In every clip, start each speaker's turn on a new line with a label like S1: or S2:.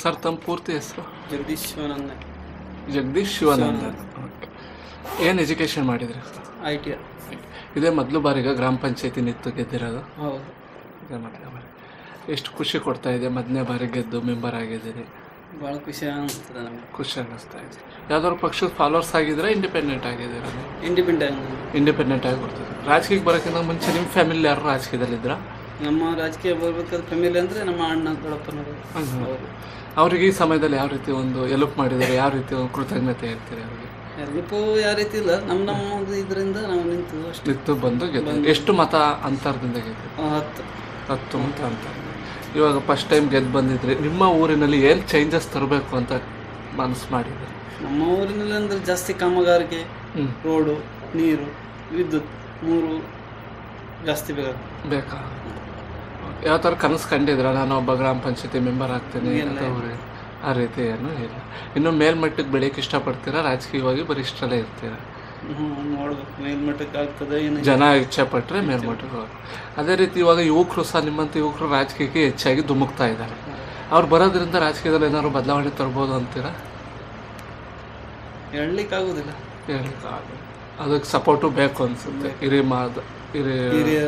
S1: Sir ತಮ್ಮ ಪೂರ್ತಿ ಹೆಸರು?
S2: ಜಗದೀಶ್ ಶಿವಾನಂದ.
S1: ಜಗದೀಶ್ ಶಿವಾನಂದ. ಓಕೆ. ಏನು ಎಜುಕೇಷನ್ ಮಾಡಿದ್ರಿ ಸರ್?
S2: ITI.
S1: ಇದೇ ಮೊದಲು ಬಾರಿಗೆ ಗ್ರಾಮ ಪಂಚಾಯತಿ ನಿಂತು ಗೆದ್ದಿರೋದು?
S2: ಹೌದು.
S1: ಇದೇ ಮೊದಲನೇ ಬಾರಿ. ಎಷ್ಟು ಖುಷಿ ಕೊಡ್ತಾ ಇದೆ ಮೊದಲನೇ ಬಾರಿ ಗೆದ್ದು ಮೆಂಬರ್ ಆಗಿದ್ದೀರಿ?
S2: ಭಾಳ ಖುಷಿ ಅನಿಸ್ತದೆ ನಮಗೆ.
S1: ಖುಷಿ ಅನ್ನಿಸ್ತಾ ಇದೆ. ಯಾವ್ದಾದ್ರು ಪಕ್ಷದ ಫಾಲೋವರ್ಸ್ ಆಗಿದ್ರೆ ಇಂಡಿಪೆಂಡೆಂಟ್ ಆಗಿದ್ದೀರಾ? ಇಂಡಿಪೆಂಡೆಂಟ್ ಆಗಿ ಕೊಡ್ತದೆ. ರಾಜಕೀಯಕ್ಕೆ ಬರೋಕ್ಕಿಂತ ಮುಂಚೆ ನಿಮ್ಮ ಫ್ಯಾಮಿಲಿ ಯಾರು ರಾಜಕೀಯದಲ್ಲಿದ್ರ?
S2: ನಮ್ಮ ರಾಜಕೀಯ ಬರ್ಬೇಕಾದ ಫ್ಯಾಮಿಲಿ ಅಂದರೆ ನಮ್ಮ ಅಣ್ಣ ದೊಡ್ಡಪ್ಪನವರು.
S1: ಅವ್ರಿಗೆ ಈ ಸಮಯದಲ್ಲಿ ಯಾವ ರೀತಿ ಒಂದು ಎಲ್ಪ್ ಮಾಡಿದರೆ, ಯಾವ ರೀತಿ ಒಂದು ಕೃತಜ್ಞತೆ ಹೇಳ್ತೀರಿ ಅವರಿಗೆ?
S2: ಎಲ್ರಿಗೂ ಯಾವ ರೀತಿ ಇಲ್ಲ, ನಮ್ಮದು ಇದರಿಂದ ನಾವು ನಿಂತು
S1: ಬಂದು ಗೆದ್ದು. ಎಷ್ಟು ಮತ ಅಂತರದಿಂದ ಗೆದ್ದು? 10 ಮತ ಅಂತರ. ಇವಾಗ ಫಸ್ಟ್ ಟೈಮ್ ಗೆದ್ದು ಬಂದಿದ್ರಿ. ನಿಮ್ಮ ಊರಿನಲ್ಲಿ ಏನು ಚೇಂಜಸ್ ತರಬೇಕು ಅಂತ ಮನಸ್ಸು ಮಾಡಿದ್ರಿ?
S2: ನಮ್ಮ ಊರಿನಲ್ಲಿ ಅಂದರೆ ಜಾಸ್ತಿ ಕಾಮಗಾರಿಕೆ, ರೋಡು, ನೀರು, ವಿದ್ಯುತ್ 3 ಜಾಸ್ತಿ
S1: ಬೇಕಾ? ಯಾವ ಥರ ಕನಸು ಕಂಡಿದ್ರ ನಾನು ಒಬ್ಬ ಗ್ರಾಮ ಪಂಚಾಯತಿ ಮೆಂಬರ್ ಆಗ್ತೇನೆ ಅಂತ? ಆ ರೀತಿ ಏನೂ ಇಲ್ಲ. ಇನ್ನು ಮೇಲ್ಮಟ್ಟಕ್ಕೆ ಬೆಳೆಯೋಕೆ ಇಷ್ಟಪಡ್ತೀರಾ? ರಾಜಕೀಯವಾಗಿ ಬರೀ ಇಷ್ಟರಲ್ಲೇ ಇರ್ತೀರಾ?
S2: ನೋಡ್ಬೇಕು ಮೇಲ್ಮಟ್ಟಕ್ಕೆ ಆಗ್ತದೆ.
S1: ಜನ ಇಚ್ಛೆ ಪಟ್ಟರೆ ಮೇಲ್ಮಟ್ಟಕ್ಕೆ ಹೋಗಿ. ಅದೇ ರೀತಿ ಇವಾಗ ಯುವಕರು ಸಹ, ನಿಮ್ಮಂಥ ಯುವಕರು ರಾಜಕೀಯಕ್ಕೆ ಹೆಚ್ಚಾಗಿ ಧುಮುಕ್ತಾ ಇದ್ದಾರೆ. ಅವ್ರು ಬರೋದ್ರಿಂದ ರಾಜಕೀಯದಲ್ಲಿ ಏನಾದ್ರು ಬದಲಾವಣೆ ತರ್ಬೋದು ಅಂತೀರಾ?
S2: ಹೇಳಲಿಕ್ಕಾಗೋದಿಲ್ಲ.
S1: ಅದಕ್ಕೆ ಸಪೋರ್ಟು ಬೇಕು ಅನಿಸುತ್ತೆ.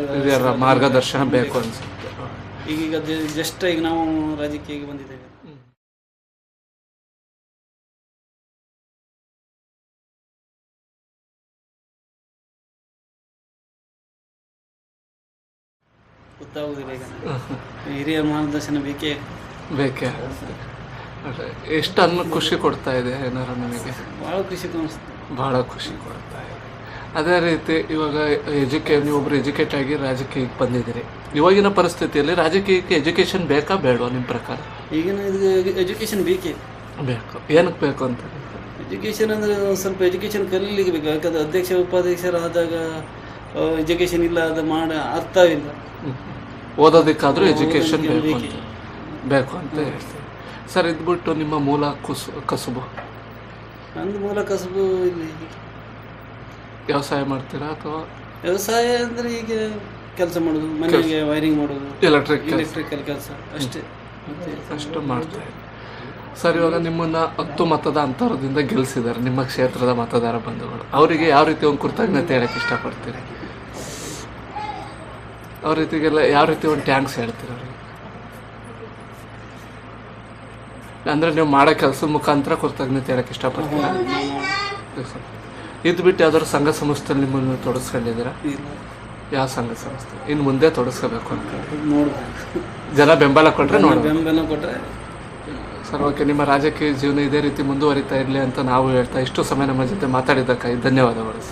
S1: ಹಿರಿಯರ ಮಾರ್ಗದರ್ಶನ ಬೇಕು ಅನಿಸುತ್ತೆ.
S2: ಈಗ ಜಸ್ಟ್ ಈಗ ನಾವು ರಾಜಕೀಯಕ್ಕೆ ಬಂದಿದ್ದೇವೆ. ಗೊತ್ತಾಗುದಿಲ್ಲ. ಈಗ ಹಿರಿಯರ ಮಾರ್ಗದರ್ಶನ ಬೇಕೇ.
S1: ಎಷ್ಟು ಖುಷಿ ಕೊಡ್ತಾ ಇದೆ ಏನಾರು ನಿಮಗೆ? ಭಾಳ ಖುಷಿ ಕೊಡ್ತಾ ಇದೆ. ಅದೇ ರೀತಿ ಇವಾಗ ನೀವೊಬ್ರು ಎಜುಕೇಟ್ ಆಗಿ ರಾಜಕೀಯಕ್ಕೆ ಬಂದಿದ್ದೀರಿ. ಇವಾಗಿನ ಪರಿಸ್ಥಿತಿಯಲ್ಲಿ ರಾಜಕೀಯಕ್ಕೆ ಎಜುಕೇಷನ್ ಬೇಕಾ ಬೇಡವಾ ನಿಮ್ಮ ಪ್ರಕಾರ?
S2: ಈಗಿನ ಎಜುಕೇಷನ್ ಬೇಕು.
S1: ಏನಕ್ಕೆ ಬೇಕು ಅಂತ?
S2: ಎಜುಕೇಷನ್ ಅಂದರೆ ಸ್ವಲ್ಪ ಎಜುಕೇಷನ್ ಕಲೀಲಿಕ್ಕೆ ಬೇಕು. ಯಾಕಂದ್ರೆ ಅಧ್ಯಕ್ಷ ಉಪಾಧ್ಯಕ್ಷರಾದಾಗ ಎಜುಕೇಷನ್ ಇಲ್ಲ, ಅದು ಅರ್ಥವಿಲ್ಲ.
S1: ಓದೋದಕ್ಕಾದ್ರೂ ಎಜುಕೇಷನ್ ಬೇಕು ಅಂತ ಹೇಳ್ತೀವಿ. ಸರ್, ಇದ್ಬಿಟ್ಟು ನಿಮ್ಮ ಮೂಲ ಕಸುಬು?
S2: ನಂದು ಮೂಲ ಕಸುಬು ಇಲ್ಲಿ
S1: ವ್ಯವಸಾಯ ಮಾಡ್ತೀರಾ ಅಥವಾ?
S2: ವ್ಯವಸಾಯ ಅಂದರೆ ಈಗ ಕೆಲಸ ಮಾಡೋದು, ಮನೆಗೆ ವೈರಿಂಗ್ ಮಾಡೋದು, ಎಲೆಕ್ಟ್ರಿಕಲ್ ಕೆಲಸ
S1: ಅಷ್ಟು ಮಾಡ್ತಾರೆ. ಸರ್, ಇವಾಗ ನಿಮ್ಮನ್ನ 10 ಮತದ ಅಂತರದಿಂದ ಗೆಲ್ಲಿಸಿದ್ದಾರೆ ನಿಮ್ಮ ಕ್ಷೇತ್ರದ ಮತದಾರ ಬಂಧುಗಳು. ಅವರಿಗೆ ಯಾವ ರೀತಿ ಒಂದು ಕೃತಜ್ಞತೆ ಹೇಳಕ್ಕೆ ಇಷ್ಟಪಡ್ತೀರಿ? ಅವ್ರ ರೀತಿಗೆಲ್ಲ ಯಾವ ರೀತಿ ಒಂದು ಟ್ಯಾಂಕ್ಸ್ ಹೇಳ್ತೀರ ಅವ್ರಿಗೆ? ಅಂದರೆ ನೀವು ಮಾಡೋ ಕೆಲಸದ ಮುಖಾಂತರ ಕೃತಜ್ಞತೆ ಹೇಳಕ್ಕೆ ಇಷ್ಟಪಡ್ತೀರಾ? ಇದು ಬಿಟ್ಟು ಯಾವ್ದಾದ್ರು ಸಂಘ ಸಂಸ್ಥೆಯಲ್ಲಿ ನಿಮ್ಮನ್ನು ತೊಡಸ್ಕೊಂಡಿದ್ದೀರಾ? ಯಾವ ಸಂಘ ಸಂಸ್ಥೆ ಇನ್ನು ಮುಂದೆ ತೊಡಸ್ಕೋಬೇಕು ಅಂತ
S2: ನೋಡ್ಬೇಕು.
S1: ಜನ ಬೆಂಬಲ ಕೊಟ್ಟರೆ
S2: ಬೆಂಬಲ ಕೊಟ್ಟರೆ
S1: ಸರ್. ಓಕೆ, ನಿಮ್ಮ ರಾಜಕೀಯ ಜೀವನ ಇದೇ ರೀತಿ ಮುಂದುವರಿತಾ ಇರಲಿ ಅಂತ ನಾವು ಹೇಳ್ತಾ ಇಷ್ಟು ಸಮಯ ನಮ್ಮ ಜೊತೆ ಮಾತಾಡಿದ್ದಕ್ಕಾಗಿ ಧನ್ಯವಾದಗಳು.